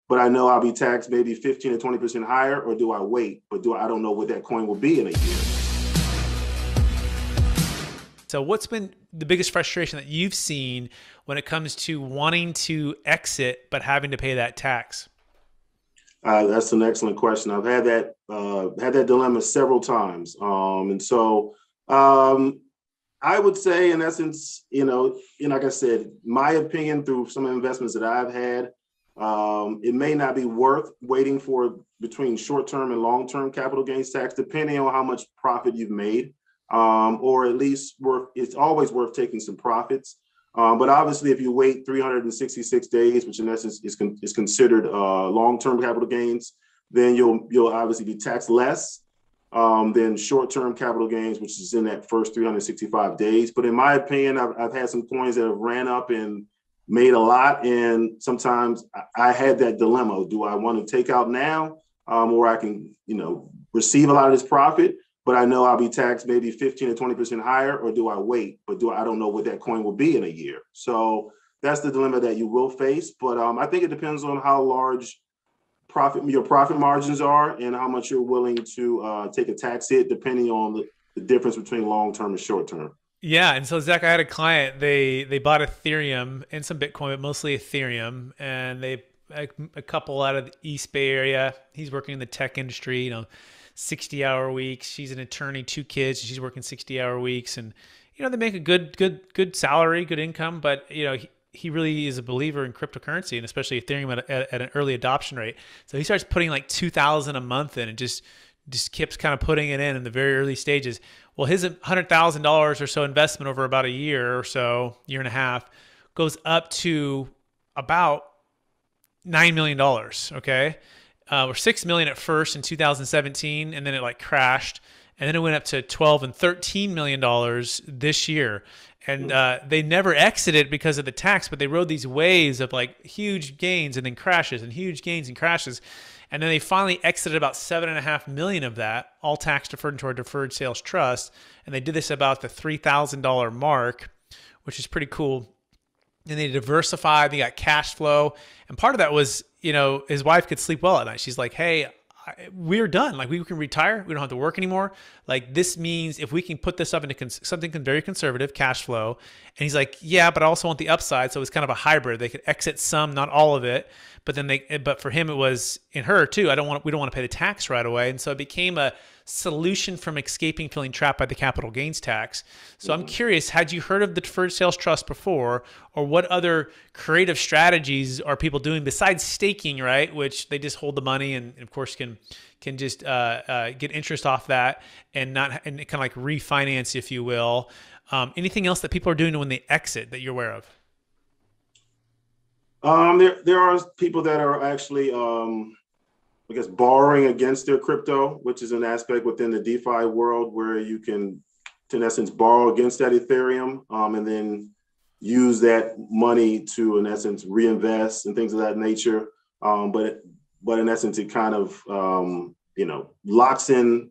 but I know I'll be taxed maybe 15 to 20% higher, or do I wait? But I don't know what that coin will be in a year. So what's been the biggest frustration that you've seen when it comes to wanting to exit but having to pay that tax? That's an excellent question. I've had that dilemma several times, and so I would say, in essence, like I said, my opinion through some investments that I've had, it may not be worth waiting for between short-term and long-term capital gains tax, depending on how much profit you've made, or at least it's always worth taking some profits. But obviously, if you wait 366 days, which in essence is considered long-term capital gains, then you'll obviously be taxed less than short-term capital gains, which is in that first 365 days. But in my opinion, I've had some coins that have ran up and made a lot, and sometimes I had that dilemma: do I want to take out now, or I can receive a lot of this profit, but I know I'll be taxed maybe 15 to 20% higher, or do I wait? But I don't know what that coin will be in a year. So that's the dilemma that you will face. But I think it depends on how large your profit margins are and how much you're willing to take a tax hit, depending on the difference between long-term and short-term. Yeah, and so Zach, I had a client. They bought Ethereum and some Bitcoin, but mostly Ethereum, and a couple out of the East Bay area. He's working in the tech industry, 60-hour weeks. She's an attorney, 2 kids. She's working 60-hour weeks, and they make a good salary, good income. But he really is a believer in cryptocurrency, and especially Ethereum at an early adoption rate. So he starts putting like $2,000 a month in, and just keeps kind of putting it in the very early stages. Well, his $100,000 or so investment over about a year or so, year and a half, goes up to about $9 million. Okay. Or $6 million at first in 2017, and then it crashed, and then it went up to $12 and $13 million this year. And they never exited because of the tax, but they rode these waves of huge gains and then crashes and huge gains and crashes. And then they finally exited about $7.5 million of that, all tax deferred into our Deferred Sales Trust. And they did this about the $3,000 mark, which is pretty cool. And they diversified, they got cash flow. And part of that was, his wife could sleep well at night. She's like, hey, we're done. We can retire. We don't have to work anymore. This means if we can put this up into something very conservative, cash flow. And he's like, yeah, but I also want the upside. So it's kind of a hybrid. They could exit some, not all of it. But for him, it was, in her too, we don't want to pay the tax right away. And so it became a solution from escaping feeling trapped by the capital gains tax. So I'm curious, had you heard of the Deferred Sales Trust before, or what other creative strategies are people doing besides staking, right? Which they just hold the money and of course can just get interest off that and kind of refinance, if you will. Anything else that people are doing when they exit that you're aware of? There are people that are actually, borrowing against their crypto, which is an aspect within the DeFi world where you can, in essence, borrow against that Ethereum, and then use that money to, in essence, reinvest and things of that nature. But in essence, it kind of, locks in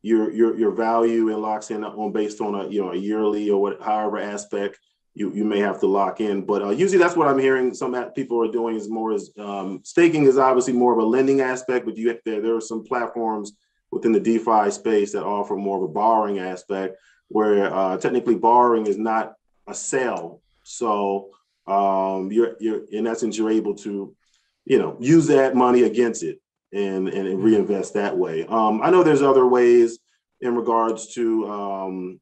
your value and locks in based on a yearly or however aspect you may have to lock in. But usually that's what I'm hearing some people are doing is more as staking is obviously more of a lending aspect, but there are some platforms within the DeFi space that offer more of a borrowing aspect where technically borrowing is not a sale. So you're in essence, you're able to, use that money against it and reinvest that way. I know there's other ways in regards to,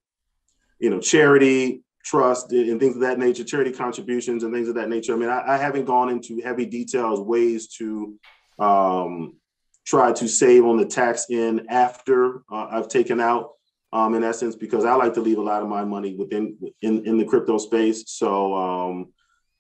charity, trust and things of that nature, charity contributions and things of that nature. I mean, I haven't gone into heavy details, ways to try to save on the tax end after I've taken out, in essence, because I like to leave a lot of my money in the crypto space. So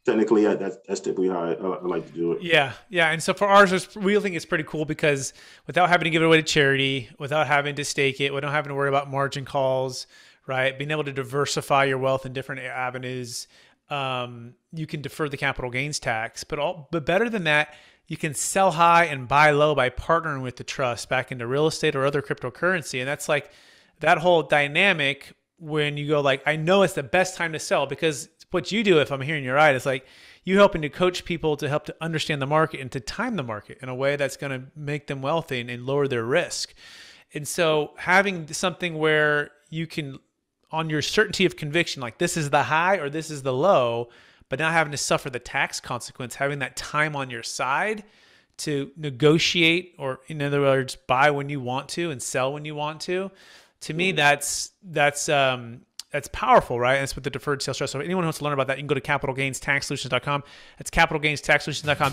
technically, that's typically how I like to do it. Yeah. And so for ours, we think it's pretty cool because without having to give it away to charity, without having to stake it, without having to worry about margin calls, right? Being able to diversify your wealth in different avenues, you can defer the capital gains tax. But better than that, you can sell high and buy low by partnering with the trust back into real estate or other cryptocurrency. And that's that whole dynamic when you go I know it's the best time to sell, because what you do, if I'm hearing you right, it's you helping to coach people to help to understand the market and to time the market in a way that's going to make them wealthy and lower their risk. And so having something where you can, on your certainty of conviction, like this is the high or this is the low, but not having to suffer the tax consequence, having that time on your side to negotiate, or in other words, buy when you want to and sell when you want to me, that's powerful, right? And that's what the deferred sales trust. So anyone who wants to learn about that, you can go to capitalgainstaxsolutions.com. That's capitalgainstaxsolutions.com.